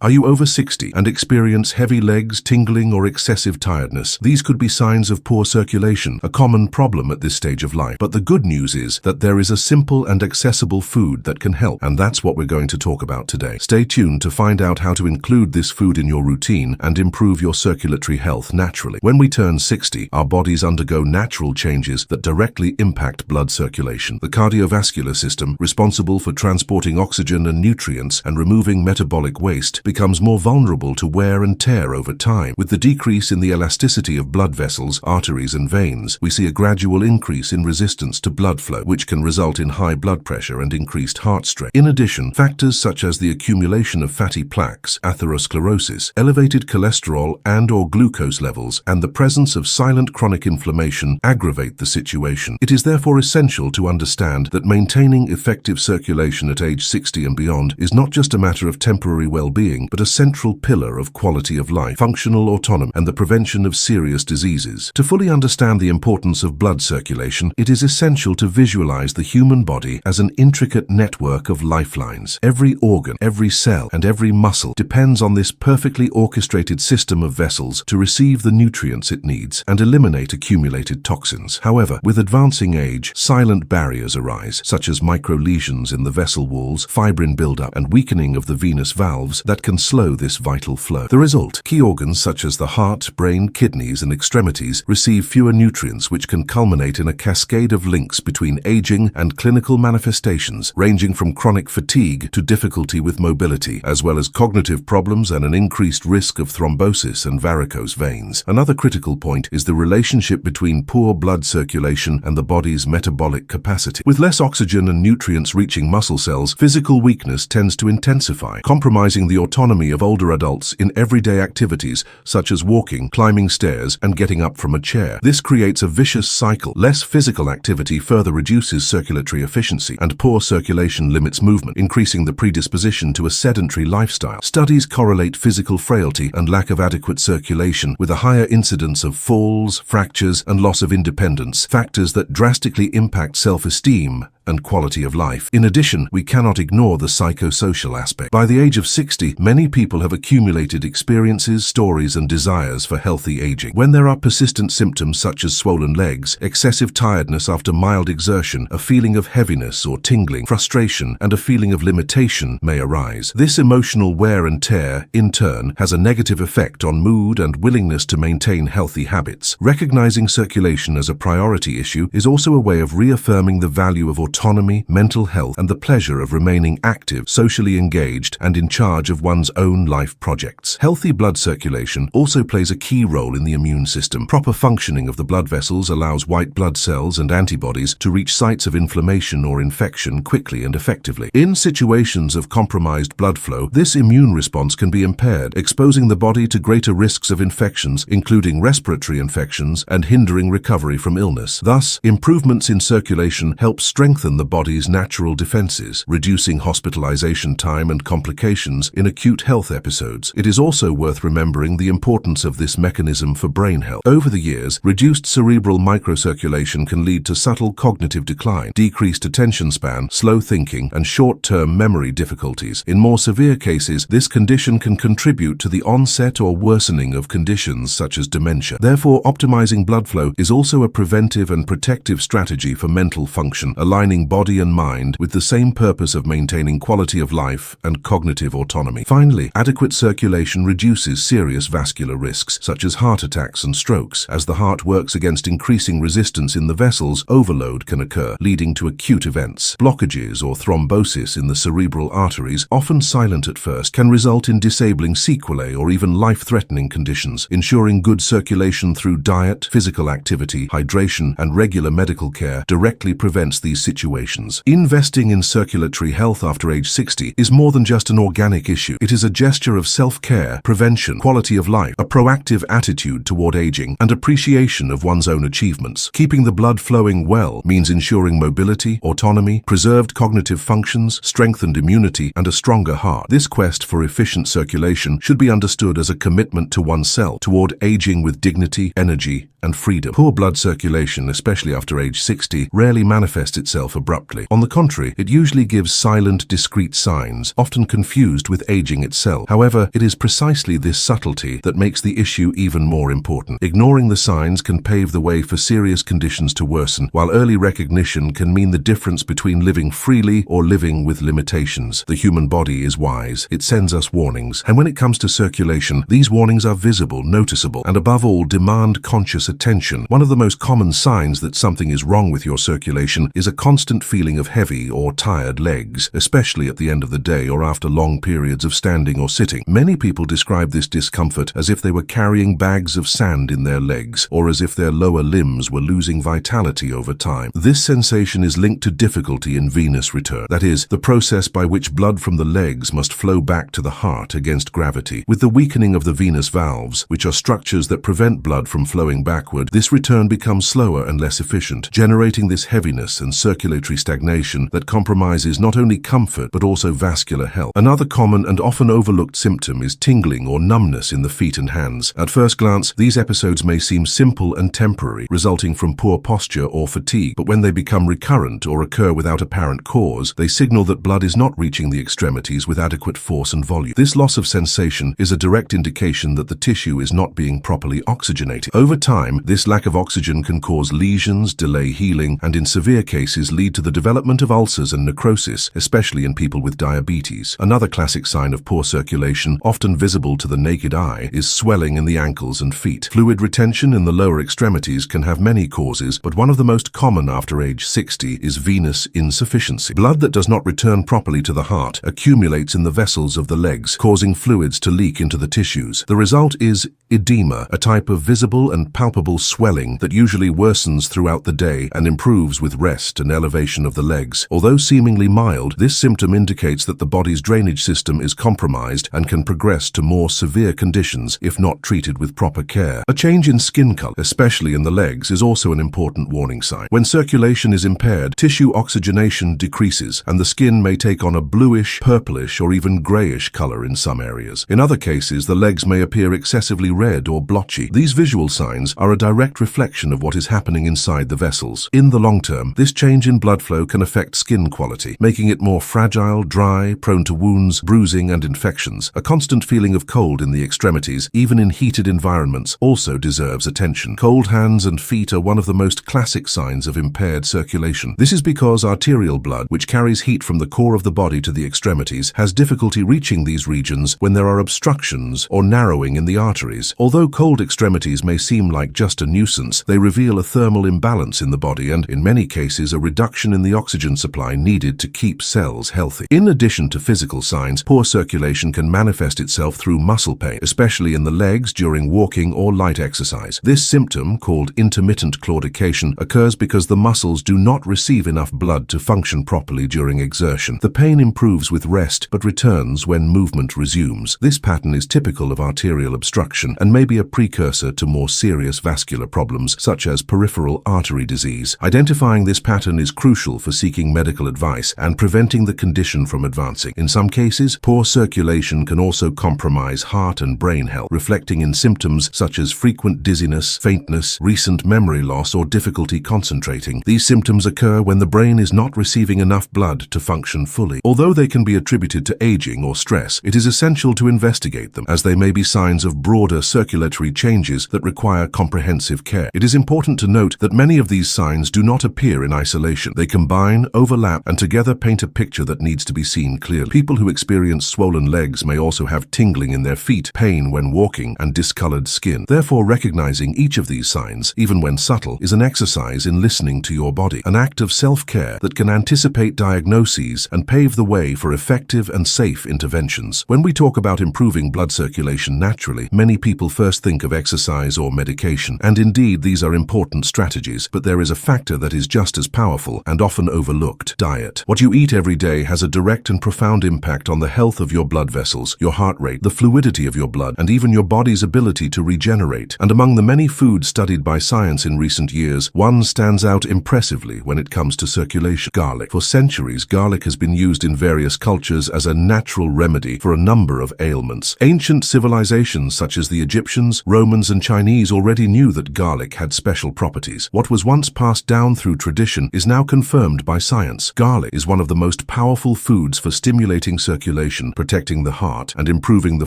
Are you over 60 and experience heavy legs, tingling, or excessive tiredness? These could be signs of poor circulation, a common problem at this stage of life. But the good news is that there is a simple and accessible food that can help, and that's what we're going to talk about today. Stay tuned to find out how to include this food in your routine and improve your circulatory health naturally. When we turn 60, our bodies undergo natural changes that directly impact blood circulation. The cardiovascular system, responsible for transporting oxygen and nutrients and removing metabolic waste, becomes more vulnerable to wear and tear over time. With the decrease in the elasticity of blood vessels, arteries, and veins, we see a gradual increase in resistance to blood flow, which can result in high blood pressure and increased heart strain. In addition, factors such as the accumulation of fatty plaques, atherosclerosis, elevated cholesterol and/or glucose levels, and the presence of silent chronic inflammation aggravate the situation. It is therefore essential to understand that maintaining effective circulation at age 60 and beyond is not just a matter of temporary well-being, but a central pillar of quality of life, functional autonomy, and the prevention of serious diseases. To fully understand the importance of blood circulation, it is essential to visualize the human body as an intricate network of lifelines. Every organ, every cell, and every muscle depends on this perfectly orchestrated system of vessels to receive the nutrients it needs and eliminate accumulated toxins. However, with advancing age, silent barriers arise, such as microlesions in the vessel walls, fibrin buildup, and weakening of the venous valves that can slow this vital flow. The result: key organs such as the heart, brain, kidneys, and extremities receive fewer nutrients, which can culminate in a cascade of links between aging and clinical manifestations, ranging from chronic fatigue to difficulty with mobility, as well as cognitive problems and an increased risk of thrombosis and varicose veins. Another critical point is the relationship between poor blood circulation and the body's metabolic capacity. With less oxygen and nutrients reaching muscle cells, physical weakness tends to intensify, compromising the autonomy of older adults in everyday activities such as walking, climbing stairs, and getting up from a chair. This creates a vicious cycle. Less physical activity further reduces circulatory efficiency, and poor circulation limits movement, increasing the predisposition to a sedentary lifestyle. Studies correlate physical frailty and lack of adequate circulation with a higher incidence of falls, fractures, and loss of independence, factors that drastically impact self-esteem and quality of life. In addition, we cannot ignore the psychosocial aspect. By the age of 60, many people have accumulated experiences, stories, and desires for healthy aging. When there are persistent symptoms such as swollen legs, excessive tiredness after mild exertion, a feeling of heaviness or tingling, frustration, and a feeling of limitation may arise. This emotional wear and tear, in turn, has a negative effect on mood and willingness to maintain healthy habits. Recognizing circulation as a priority issue is also a way of reaffirming the value of autonomy, mental health, and the pleasure of remaining active, socially engaged, and in charge of one's own life projects. Healthy blood circulation also plays a key role in the immune system. Proper functioning of the blood vessels allows white blood cells and antibodies to reach sites of inflammation or infection quickly and effectively. In situations of compromised blood flow, this immune response can be impaired, exposing the body to greater risks of infections, including respiratory infections, and hindering recovery from illness. Thus, improvements in circulation help strengthen the body's natural defenses, reducing hospitalization time and complications in acute health episodes. It is also worth remembering the importance of this mechanism for brain health. Over the years, reduced cerebral microcirculation can lead to subtle cognitive decline, decreased attention span, slow thinking, and short-term memory difficulties. In more severe cases, this condition can contribute to the onset or worsening of conditions such as dementia. Therefore, optimizing blood flow is also a preventive and protective strategy for mental function, aligning body and mind with the same purpose of maintaining quality of life and cognitive autonomy. Finally, adequate circulation reduces serious vascular risks, such as heart attacks and strokes. As the heart works against increasing resistance in the vessels, overload can occur, leading to acute events. Blockages or thrombosis in the cerebral arteries, often silent at first, can result in disabling sequelae or even life-threatening conditions. Ensuring good circulation through diet, physical activity, hydration, and regular medical care directly prevents these situations. Investing in circulatory health after age 60 is more than just an organic issue. It is a gesture of self-care, prevention, quality of life, a proactive attitude toward aging, and appreciation of one's own achievements. Keeping the blood flowing well means ensuring mobility, autonomy, preserved cognitive functions, strengthened immunity, and a stronger heart. This quest for efficient circulation should be understood as a commitment to oneself toward aging with dignity, energy, and freedom. Poor blood circulation, especially after age 60, rarely manifests itself itself abruptly. On the contrary, it usually gives silent, discreet signs, often confused with aging itself. However, it is precisely this subtlety that makes the issue even more important. Ignoring the signs can pave the way for serious conditions to worsen, while early recognition can mean the difference between living freely or living with limitations. The human body is wise. It sends us warnings, and when it comes to circulation, these warnings are visible, noticeable, and above all, demand conscious attention. One of the most common signs that something is wrong with your circulation is a constant feeling of heavy or tired legs, especially at the end of the day or after long periods of standing or sitting. Many people describe this discomfort as if they were carrying bags of sand in their legs, or as if their lower limbs were losing vitality over time. This sensation is linked to difficulty in venous return, that is, the process by which blood from the legs must flow back to the heart against gravity. With the weakening of the venous valves, which are structures that prevent blood from flowing backward, this return becomes slower and less efficient, generating this heaviness and circulatory stagnation that compromises not only comfort but also vascular health. Another common and often overlooked symptom is tingling or numbness in the feet and hands. At first glance, these episodes may seem simple and temporary, resulting from poor posture or fatigue, but when they become recurrent or occur without apparent cause, they signal that blood is not reaching the extremities with adequate force and volume. This loss of sensation is a direct indication that the tissue is not being properly oxygenated. Over time, this lack of oxygen can cause lesions, delay healing, and in severe cases lead to the development of ulcers and necrosis, especially in people with diabetes. Another classic sign of poor circulation, often visible to the naked eye, is swelling in the ankles and feet. Fluid retention in the lower extremities can have many causes, but one of the most common after age 60 is venous insufficiency. Blood that does not return properly to the heart accumulates in the vessels of the legs, causing fluids to leak into the tissues. The result is edema, a type of visible and palpable swelling that usually worsens throughout the day and improves with rest and elevation of the legs. Although seemingly mild, this symptom indicates that the body's drainage system is compromised and can progress to more severe conditions if not treated with proper care. A change in skin color, especially in the legs, is also an important warning sign. When circulation is impaired, tissue oxygenation decreases, and the skin may take on a bluish, purplish, or even grayish color in some areas. In other cases, the legs may appear excessively red or blotchy. These visual signs are a direct reflection of what is happening inside the vessels. In the long term, this change in blood flow can affect skin quality, making it more fragile, dry, prone to wounds, bruising, and infections. A constant feeling of cold in the extremities, even in heated environments, also deserves attention. Cold hands and feet are one of the most classic signs of impaired circulation. This is because arterial blood, which carries heat from the core of the body to the extremities, has difficulty reaching these regions when there are obstructions or narrowing in the arteries. Although cold extremities may seem like just a nuisance, they reveal a thermal imbalance in the body and, in many cases, a reduction in the oxygen supply needed to keep cells healthy. In addition to physical signs, poor circulation can manifest itself through muscle pain, especially in the legs during walking or light exercise. This symptom, called intermittent claudication, occurs because the muscles do not receive enough blood to function properly during exertion. The pain improves with rest but returns when movement resumes. This pattern is typical of arterial obstruction and may be a precursor to more serious vascular problems such as peripheral artery disease. Identifying this pattern is crucial for seeking medical advice and preventing the condition from advancing. In some cases, poor circulation can also compromise heart and brain health, reflecting in symptoms such as frequent dizziness, faintness, recent memory loss, or difficulty concentrating. These symptoms occur when the brain is not receiving enough blood to function fully. Although they can be attributed to aging or stress, it is essential to investigate them, as they may be signs of broader circulatory changes that require comprehensive care. It is important to note that many of these signs do not appear in isolation. They combine, overlap, and together paint a picture that needs to be seen clearly. People who experience swollen legs may also have tingling in their feet, pain when walking, and discolored skin. Therefore, recognizing each of these signs, even when subtle, is an exercise in listening to your body, an act of self-care that can anticipate diagnoses and pave the way for effective and safe interventions. When we talk about improving blood circulation naturally, many people first think of exercise or medication, and indeed these are important strategies, but there is a factor that is just as powerful and often overlooked: diet. What you eat every day has a direct and profound impact on the health of your blood vessels, your heart rate, the fluidity of your blood, and even your body's ability to regenerate. And among the many foods studied by science in recent years, one stands out impressively when it comes to circulation: garlic. For centuries, garlic has been used in various cultures as a natural remedy for a number of ailments. Ancient civilizations such as the Egyptians, Romans, and Chinese already knew that garlic had special properties. What was once passed down through tradition is now now confirmed by science. Garlic is one of the most powerful foods for stimulating circulation, protecting the heart, and improving the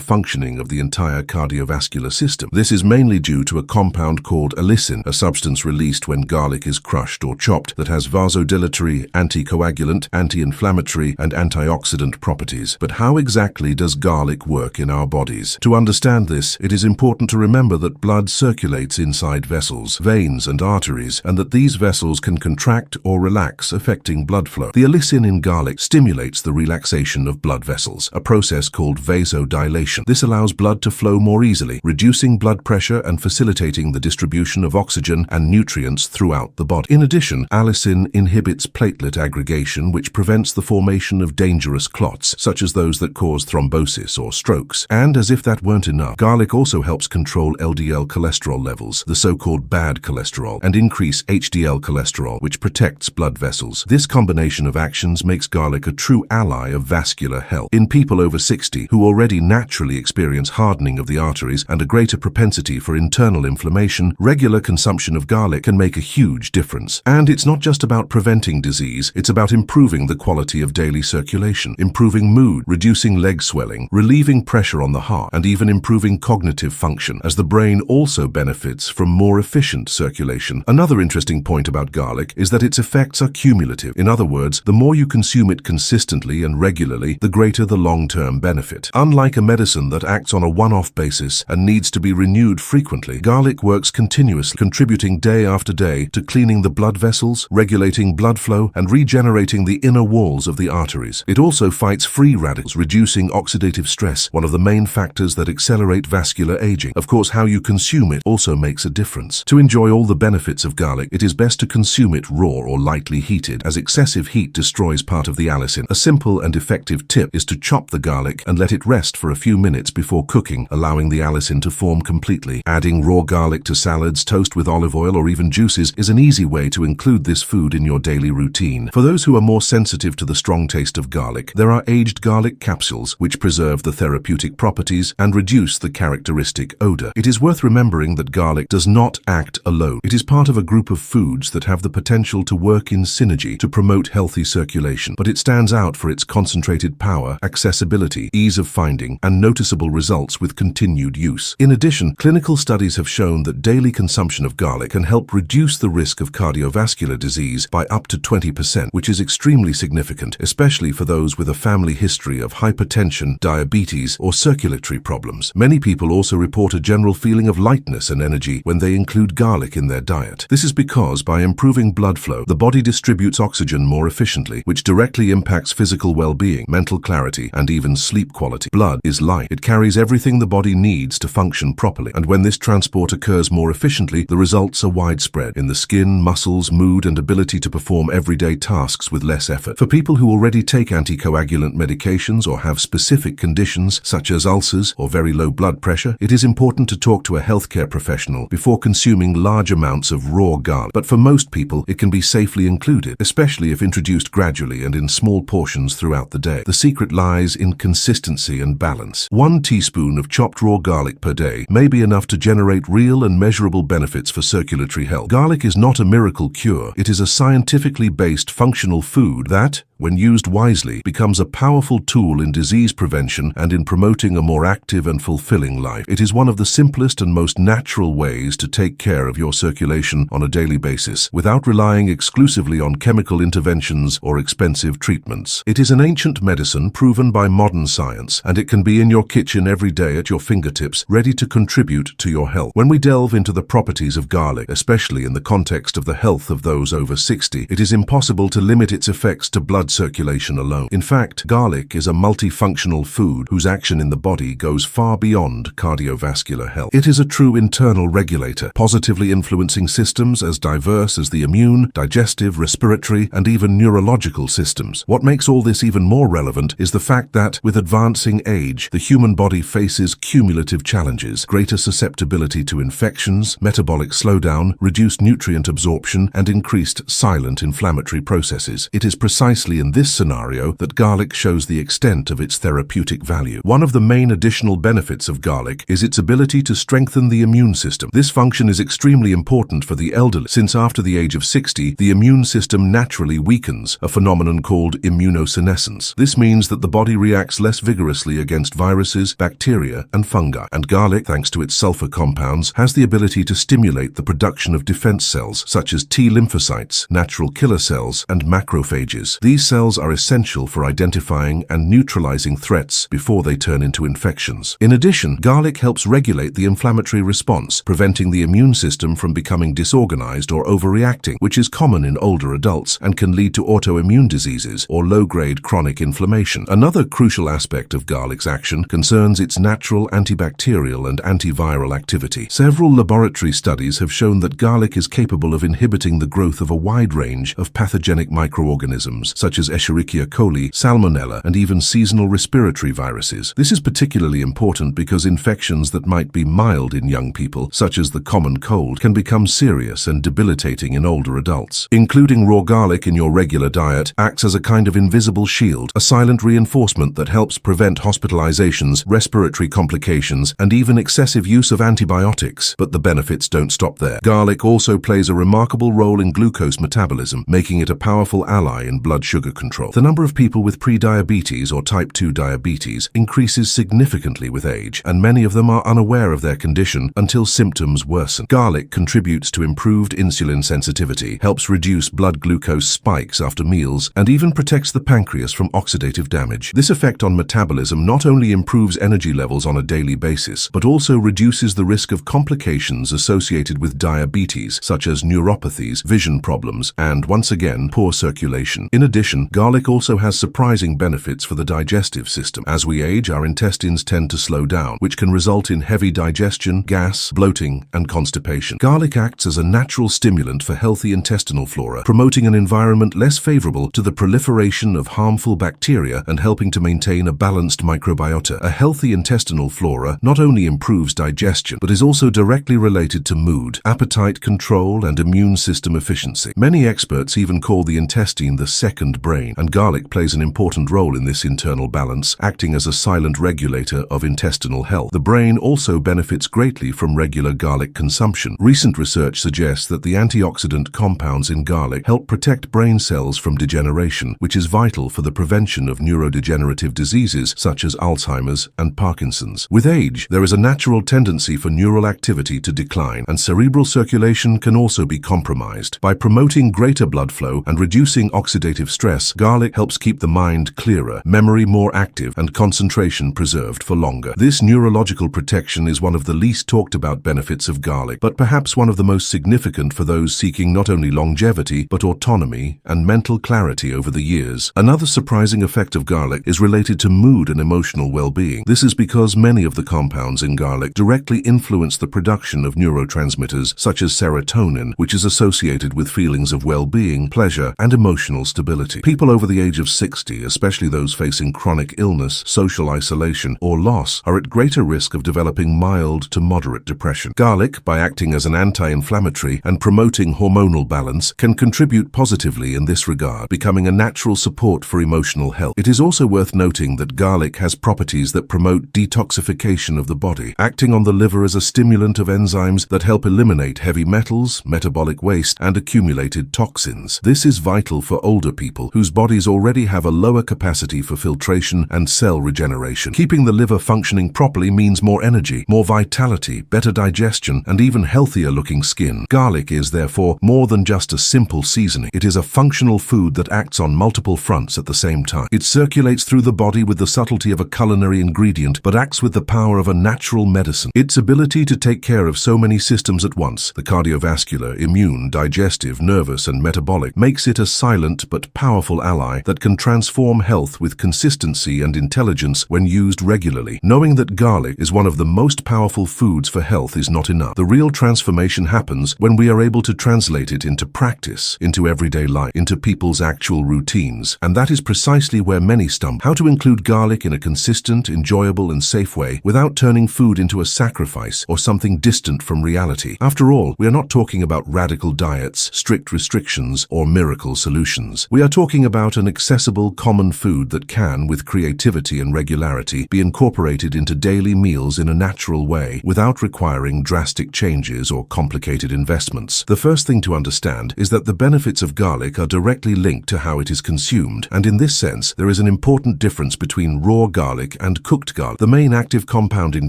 functioning of the entire cardiovascular system. This is mainly due to a compound called allicin, a substance released when garlic is crushed or chopped that has vasodilatory, anticoagulant, anti-inflammatory, and antioxidant properties. But how exactly does garlic work in our bodies? To understand this, it is important to remember that blood circulates inside vessels, veins, and arteries, and that these vessels can contract or relax, affecting blood flow. The allicin in garlic stimulates the relaxation of blood vessels, a process called vasodilation. This allows blood to flow more easily, reducing blood pressure and facilitating the distribution of oxygen and nutrients throughout the body. In addition, allicin inhibits platelet aggregation, which prevents the formation of dangerous clots, such as those that cause thrombosis or strokes. And as if that weren't enough, garlic also helps control LDL cholesterol levels, the so-called bad cholesterol, and increase HDL cholesterol, which protects blood vessels. This combination of actions makes garlic a true ally of vascular health. In people over 60 who already naturally experience hardening of the arteries and a greater propensity for internal inflammation, regular consumption of garlic can make a huge difference. And it's not just about preventing disease, it's about improving the quality of daily circulation, improving mood, reducing leg swelling, relieving pressure on the heart, and even improving cognitive function, as the brain also benefits from more efficient circulation. Another interesting point about garlic is that its effects are cumulative. In other words, the more you consume it consistently and regularly, the greater the long-term benefit. Unlike a medicine that acts on a one-off basis and needs to be renewed frequently, garlic works continuously, contributing day after day to cleaning the blood vessels, regulating blood flow, and regenerating the inner walls of the arteries. It also fights free radicals, reducing oxidative stress, one of the main factors that accelerate vascular aging. Of course, how you consume it also makes a difference. To enjoy all the benefits of garlic, it is best to consume it raw or lightly heated, as excessive heat destroys part of the allicin. A simple and effective tip is to chop the garlic and let it rest for a few minutes before cooking, allowing the allicin to form completely. Adding raw garlic to salads, toast with olive oil, or even juices is an easy way to include this food in your daily routine. For those who are more sensitive to the strong taste of garlic, there are aged garlic capsules which preserve the therapeutic properties and reduce the characteristic odor. It is worth remembering that garlic does not act alone. It is part of a group of foods that have the potential to work in synergy to promote healthy circulation, but it stands out for its concentrated power, accessibility, ease of finding, and noticeable results with continued use. In addition, clinical studies have shown that daily consumption of garlic can help reduce the risk of cardiovascular disease by up to 20%, which is extremely significant, especially for those with a family history of hypertension, diabetes, or circulatory problems. Many people also report a general feeling of lightness and energy when they include garlic in their diet. This is because by improving blood flow, the body distributes oxygen more efficiently, which directly impacts physical well-being, mental clarity, and even sleep quality. Blood is light. It carries everything the body needs to function properly, and when this transport occurs more efficiently, the results are widespread in the skin, muscles, mood, and ability to perform everyday tasks with less effort. For people who already take anticoagulant medications or have specific conditions such as ulcers or very low blood pressure, it is important to talk to a healthcare professional before consuming large amounts of raw garlic. But for most people, it can be safely included, especially if introduced gradually and in small portions throughout the day. The secret lies in consistency and balance. 1 teaspoon of chopped raw garlic per day may be enough to generate real and measurable benefits for circulatory health. Garlic is not a miracle cure. It is a scientifically based functional food that, when used wisely, becomes a powerful tool in disease prevention and in promoting a more active and fulfilling life. It is one of the simplest and most natural ways to take care of your circulation on a daily basis, without relying exclusively on chemical interventions or expensive treatments. It is an ancient medicine proven by modern science, and it can be in your kitchen every day at your fingertips, ready to contribute to your health. When we delve into the properties of garlic, especially in the context of the health of those over 60, it is impossible to limit its effects to blood circulation alone. In fact, garlic is a multifunctional food whose action in the body goes far beyond cardiovascular health. It is a true internal regulator, positively influencing systems as diverse as the immune, digestive, respiratory, and even neurological systems. What makes all this even more relevant is the fact that, with advancing age, the human body faces cumulative challenges: greater susceptibility to infections, metabolic slowdown, reduced nutrient absorption, and increased silent inflammatory processes. It is precisely precisely in this scenario that garlic shows the extent of its therapeutic value. One of the main additional benefits of garlic is its ability to strengthen the immune system. This function is extremely important for the elderly, since after the age of 60, the immune system naturally weakens, a phenomenon called immunosenescence. This means that the body reacts less vigorously against viruses, bacteria, and fungi. And garlic, thanks to its sulfur compounds, has the ability to stimulate the production of defense cells, such as T lymphocytes, natural killer cells, and macrophages. These cells are essential for identifying and neutralizing threats before they turn into infections. In addition, garlic helps regulate the inflammatory response, preventing the immune system from becoming disorganized or overreacting, which is common in older adults and can lead to autoimmune diseases or low-grade chronic inflammation. Another crucial aspect of garlic's action concerns its natural antibacterial and antiviral activity. Several laboratory studies have shown that garlic is capable of inhibiting the growth of a wide range of pathogenic microorganisms, such as Escherichia coli, Salmonella, and even seasonal respiratory viruses. This is particularly important because infections that might be mild in young people, such as the common cold, can become serious and debilitating in older adults. Including raw garlic in your regular diet acts as a kind of invisible shield, a silent reinforcement that helps prevent hospitalizations, respiratory complications, and even excessive use of antibiotics. But the benefits don't stop there. Garlic also plays a remarkable role in glucose metabolism, making it a powerful ally in blood sugar control. The number of people with prediabetes or type 2 diabetes increases significantly with age, and many of them are unaware of their condition until symptoms worsen. Garlic contributes to improved insulin sensitivity, helps reduce blood glucose spikes after meals, and even protects the pancreas from oxidative damage. This effect on metabolism not only improves energy levels on a daily basis, but also reduces the risk of complications associated with diabetes, such as neuropathies, vision problems, and, once again, poor circulation. In addition, garlic also has surprising benefits for the digestive system. As we age, our intestines tend to slow down, which can result in heavy digestion, gas, bloating, and constipation. Garlic acts as a natural stimulant for healthy intestinal flora, promoting an environment less favorable to the proliferation of harmful bacteria and helping to maintain a balanced microbiota. A healthy intestinal flora not only improves digestion, but is also directly related to mood, appetite control, and immune system efficiency. Many experts even call the intestine the second brain, and garlic plays an important role in this internal balance, acting as a silent regulator of intestinal health. The brain also benefits greatly from regular garlic consumption. Recent research suggests that the antioxidant compounds in garlic help protect brain cells from degeneration, which is vital for the prevention of neurodegenerative diseases such as Alzheimer's and Parkinson's. With age, there is a natural tendency for neural activity to decline, and cerebral circulation can also be compromised. By promoting greater blood flow and reducing oxidative stress, garlic helps keep the mind clearer, memory more active, and concentration preserved for longer. This neurological protection is one of the least talked about benefits of garlic, but perhaps one of the most significant for those seeking not only longevity, but autonomy and mental clarity over the years. Another surprising effect of garlic is related to mood and emotional well-being. This is because many of the compounds in garlic directly influence the production of neurotransmitters such as serotonin, which is associated with feelings of well-being, pleasure, and emotional stability. People over the age of 60, especially those facing chronic illness, social isolation, or loss, are at greater risk of developing mild to moderate depression. Garlic, by acting as an anti-inflammatory and promoting hormonal balance, can contribute positively in this regard, becoming a natural support for emotional health. It is also worth noting that garlic has properties that promote detoxification of the body, acting on the liver as a stimulant of enzymes that help eliminate heavy metals, metabolic waste, and accumulated toxins. This is vital for older people whose bodies already have a lower capacity for filtration and cell regeneration. Keeping the liver functioning properly means more energy, more vitality, better digestion, and even healthier-looking skin. Garlic is, therefore, more than just a simple seasoning. It is a functional food that acts on multiple fronts at the same time. It circulates through the body with the subtlety of a culinary ingredient, but acts with the power of a natural medicine. Its ability to take care of so many systems at once, the cardiovascular, immune, digestive, nervous, and metabolic, makes it a silent but powerful ally that can transform health with consistency and intelligence when used regularly. Knowing that garlic is one of the most powerful foods for health is not enough. The real transformation happens when we are able to translate it into practice, into everyday life, into people's actual routines. And that is precisely where many stumble. How to include garlic in a consistent, enjoyable, and safe way without turning food into a sacrifice or something distant from reality. After all, we are not talking about radical diets, strict restrictions, or miracle solutions. We are talking talking about an accessible, common food that can, with creativity and regularity, be incorporated into daily meals in a natural way without requiring drastic changes or complicated investments. The first thing to understand is that the benefits of garlic are directly linked to how it is consumed, and in this sense, there is an important difference between raw garlic and cooked garlic. The main active compound in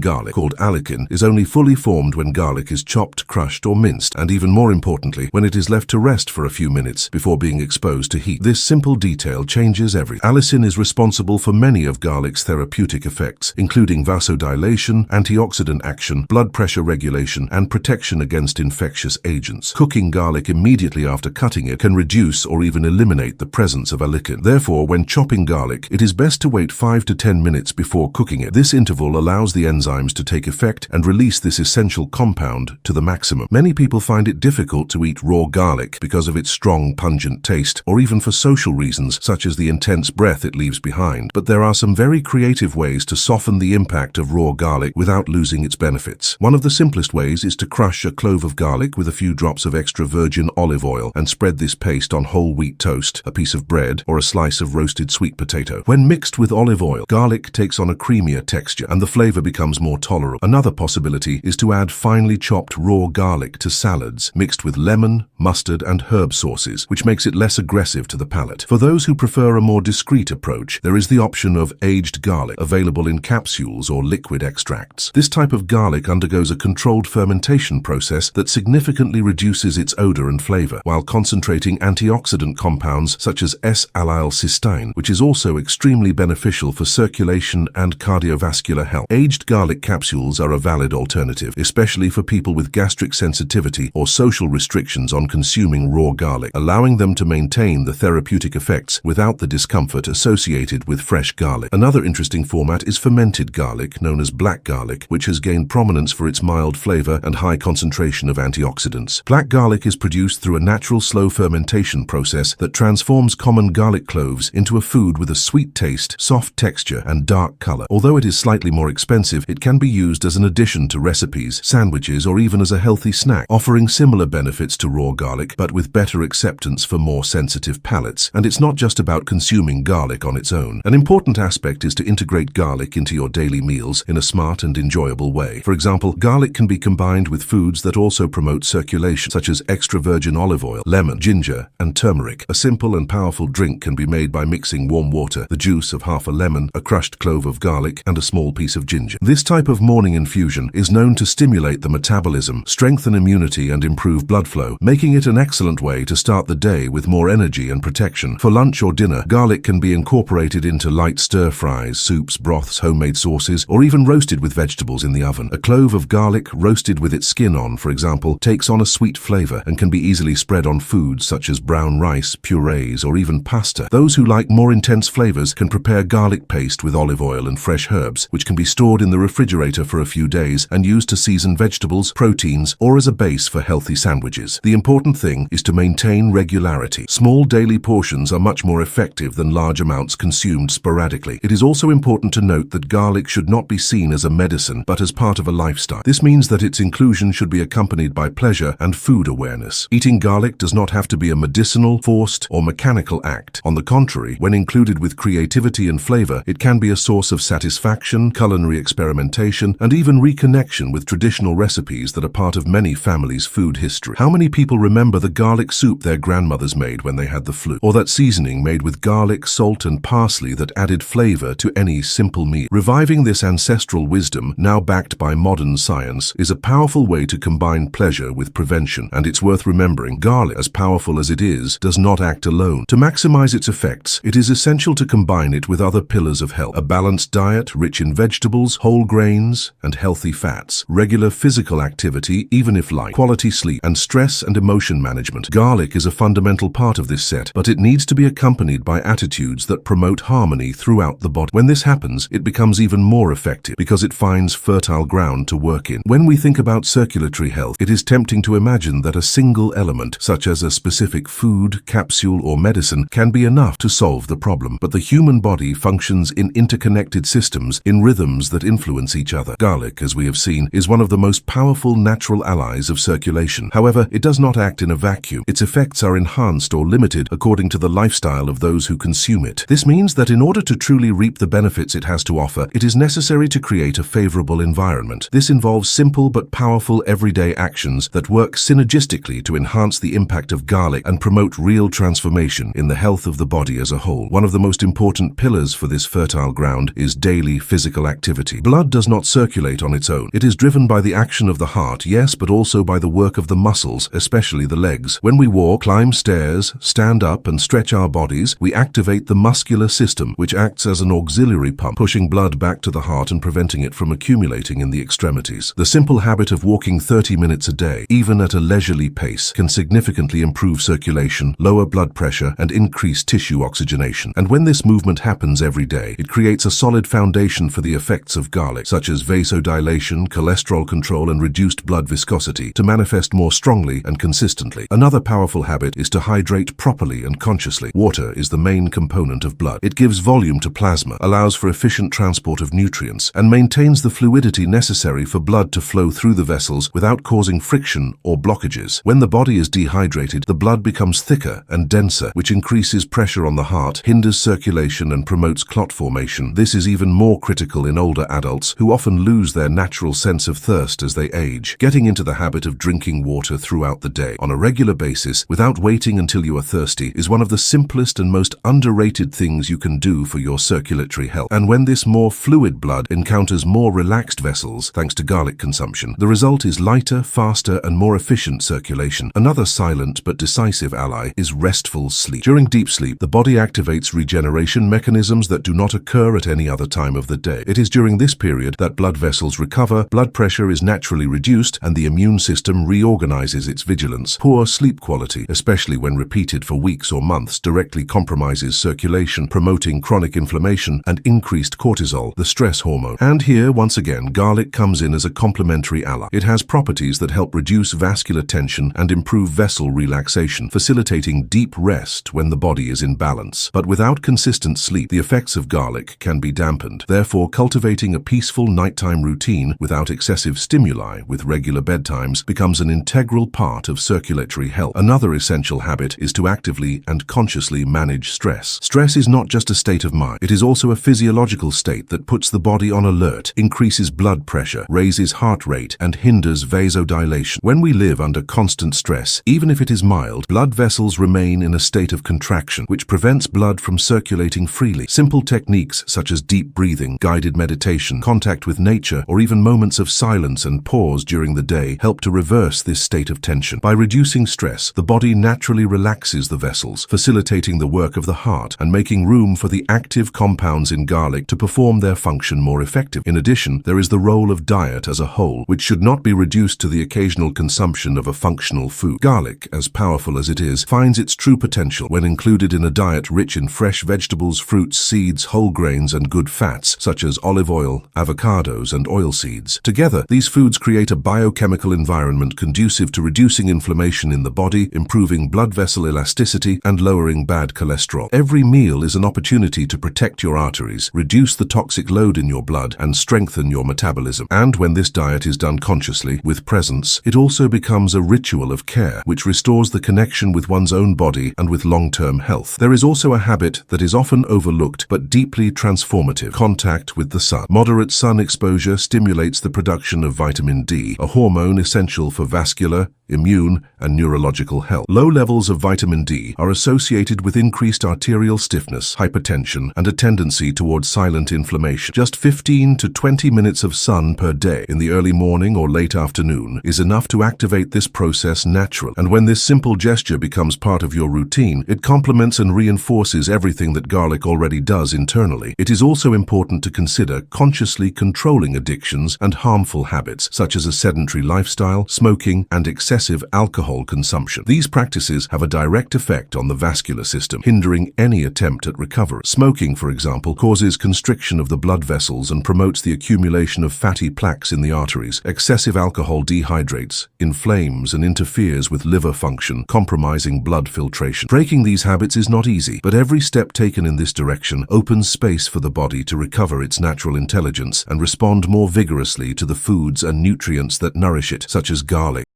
garlic, called allicin, is only fully formed when garlic is chopped, crushed, or minced, and even more importantly, when it is left to rest for a few minutes before being exposed to heat. This simple detail changes everything. Allicin is responsible for many of garlic's therapeutic effects, including vasodilation, antioxidant action, blood pressure regulation, and protection against infectious agents. Cooking garlic immediately after cutting it can reduce or even eliminate the presence of allicin. Therefore, when chopping garlic, it is best to wait 5 to 10 minutes before cooking it. This interval allows the enzymes to take effect and release this essential compound to the maximum. Many people find it difficult to eat raw garlic because of its strong, pungent taste, or even for social reasons such as the intense breath it leaves behind. But there are some very creative ways to soften the impact of raw garlic without losing its benefits. One of the simplest ways is to crush a clove of garlic with a few drops of extra virgin olive oil and spread this paste on whole wheat toast, a piece of bread, or a slice of roasted sweet potato. When mixed with olive oil, garlic takes on a creamier texture and the flavor becomes more tolerable. Another possibility is to add finely chopped raw garlic to salads, mixed with lemon, mustard, and herb sauces, which makes it less aggressive to the palate. For those who prefer a more discreet approach, there is the option of aged garlic, available in capsules or liquid extracts. This type of garlic undergoes a controlled fermentation process that significantly reduces its odor and flavor, while concentrating antioxidant compounds such as S-allylcysteine, which is also extremely beneficial for circulation and cardiovascular health. Aged garlic capsules are a valid alternative, especially for people with gastric sensitivity or social restrictions on consuming raw garlic, allowing them to maintain the therapeutic effects without the discomfort associated with fresh garlic. Another interesting format is fermented garlic, known as black garlic, which has gained prominence for its mild flavor and high concentration of antioxidants. Black garlic is produced through a natural slow fermentation process that transforms common garlic cloves into a food with a sweet taste, soft texture, and dark color. Although it is slightly more expensive, it can be used as an addition to recipes, sandwiches, or even as a healthy snack, offering similar benefits to raw garlic, but with better acceptance for more sensitive palates. And it's not just about consuming garlic on its own. An important aspect is to integrate garlic into your daily meals in a smart and enjoyable way. For example, garlic can be combined with foods that also promote circulation, such as extra virgin olive oil, lemon, ginger, and turmeric. A simple and powerful drink can be made by mixing warm water, the juice of half a lemon, a crushed clove of garlic, and a small piece of ginger. This type of morning infusion is known to stimulate the metabolism, strengthen immunity, and improve blood flow, making it an excellent way to start the day with more energy and protection. For lunch or dinner, garlic can be incorporated into light stir-fries, soups, broths, homemade sauces, or even roasted with vegetables in the oven. A clove of garlic roasted with its skin on, for example, takes on a sweet flavor and can be easily spread on foods such as brown rice, purees, or even pasta. Those who like more intense flavors can prepare garlic paste with olive oil and fresh herbs, which can be stored in the refrigerator for a few days and used to season vegetables, proteins, or as a base for healthy sandwiches. The important thing is to maintain regularity. Small daily portions are much more effective than large amounts consumed sporadically. It is also important to note that garlic should not be seen as a medicine, but as part of a lifestyle. This means that its inclusion should be accompanied by pleasure and food awareness. Eating garlic does not have to be a medicinal, forced, or mechanical act. On the contrary, when included with creativity and flavor, it can be a source of satisfaction, culinary experimentation, and even reconnection with traditional recipes that are part of many families' food history. How many people remember the garlic soup their grandmothers made when they had the flu? Or that seasoning made with garlic, salt, and parsley that added flavor to any simple meal? Reviving this ancestral wisdom, now backed by modern science, is a powerful way to combine pleasure with prevention, and it's worth remembering, garlic, as powerful as it is, does not act alone. To maximize its effects, it is essential to combine it with other pillars of health: a balanced diet rich in vegetables, whole grains, and healthy fats, regular physical activity, even if light, quality sleep, and stress and emotion management. Garlic is a fundamental part of this set, but it needs to be accompanied by attitudes that promote harmony throughout the body. When this happens, it becomes even more effective because it finds fertile ground to work in. When we think about circulatory health, it is tempting to imagine that a single element, such as a specific food, capsule, or medicine, can be enough to solve the problem. But the human body functions in interconnected systems, in rhythms that influence each other. Garlic, as we have seen, is one of the most powerful natural allies of circulation. However, it does not act in a vacuum. Its effects are enhanced or limited according according to the lifestyle of those who consume it. This means that in order to truly reap the benefits it has to offer, it is necessary to create a favorable environment. This involves simple but powerful everyday actions that work synergistically to enhance the impact of garlic and promote real transformation in the health of the body as a whole. One of the most important pillars for this fertile ground is daily physical activity. Blood does not circulate on its own. It is driven by the action of the heart, yes, but also by the work of the muscles, especially the legs. When we walk, climb stairs, stand up, and stretch our bodies, we activate the muscular system, which acts as an auxiliary pump, pushing blood back to the heart and preventing it from accumulating in the extremities. The simple habit of walking 30 minutes a day, even at a leisurely pace, can significantly improve circulation, lower blood pressure, and increase tissue oxygenation. And when this movement happens every day, it creates a solid foundation for the effects of garlic, such as vasodilation, cholesterol control, and reduced blood viscosity, to manifest more strongly and consistently. Another powerful habit is to hydrate properly and consciously. Water is the main component of blood. It gives volume to plasma, allows for efficient transport of nutrients, and maintains the fluidity necessary for blood to flow through the vessels without causing friction or blockages. When the body is dehydrated, the blood becomes thicker and denser, which increases pressure on the heart, hinders circulation, and promotes clot formation. This is even more critical in older adults, who often lose their natural sense of thirst as they age. Getting into the habit of drinking water throughout the day, on a regular basis, without waiting until you are thirsty, is one of the simplest and most underrated things you can do for your circulatory health. And when this more fluid blood encounters more relaxed vessels, thanks to garlic consumption, the result is lighter, faster, and more efficient circulation. Another silent but decisive ally is restful sleep. During deep sleep, the body activates regeneration mechanisms that do not occur at any other time of the day. It is during this period that blood vessels recover, blood pressure is naturally reduced, and the immune system reorganizes its vigilance. Poor sleep quality, especially when repeated for weeks or months, directly compromises circulation, promoting chronic inflammation and increased cortisol, the stress hormone. And here, once again, garlic comes in as a complementary ally. It has properties that help reduce vascular tension and improve vessel relaxation, facilitating deep rest when the body is in balance. But without consistent sleep, the effects of garlic can be dampened. Therefore, cultivating a peaceful nighttime routine without excessive stimuli with regular bedtimes becomes an integral part of circulatory health. Another essential habit is to actively and consciously manage stress. Stress is not just a state of mind. It is also a physiological state that puts the body on alert, increases blood pressure, raises heart rate, and hinders vasodilation. When we live under constant stress, even if it is mild, blood vessels remain in a state of contraction, which prevents blood from circulating freely. Simple techniques such as deep breathing, guided meditation, contact with nature, or even moments of silence and pause during the day help to reverse this state of tension. By reducing stress, the body naturally relaxes the vessels, facilitating the work of the heart and making room for the active compounds in garlic to perform their function more effectively. In addition, there is the role of diet as a whole, which should not be reduced to the occasional consumption of a functional food. Garlic, as powerful as it is, finds its true potential when included in a diet rich in fresh vegetables, fruits, seeds, whole grains, and good fats, such as olive oil, avocados, and oilseeds. Together, these foods create a biochemical environment conducive to reducing inflammation in the body, improving blood vessel elasticity, and lowering bad cholesterol. Every meal is an opportunity to protect your arteries, reduce the toxic load in your blood, and strengthen your metabolism. And when this diet is done consciously, with presence, it also becomes a ritual of care, which restores the connection with one's own body and with long-term health. There is also a habit that is often overlooked but deeply transformative: contact with the sun. Moderate sun exposure stimulates the production of vitamin D, a hormone essential for vascular, immune, and neurological health. Low levels of vitamin D are associated with increased arterial stiffness, hypertension, and a tendency towards silent inflammation. Just 15 to 20 minutes of sun per day in the early morning or late afternoon is enough to activate this process naturally. And when this simple gesture becomes part of your routine, it complements and reinforces everything that garlic already does internally. It is also important to consider consciously controlling addictions and harmful habits, such as a sedentary lifestyle, smoking, and excessive alcohol consumption. These practices have a direct effect on the vascular system, hindering any attempt at recovery. Smoking, for example, causes constriction of the blood vessels and promotes the accumulation of fatty plaques in the arteries. Excessive alcohol dehydrates, inflames, and interferes with liver function, compromising blood filtration. Breaking these habits is not easy, but every step taken in this direction opens space for the body to recover its natural intelligence and respond more vigorously to the foods and nutrients that nourish it, such as garlic.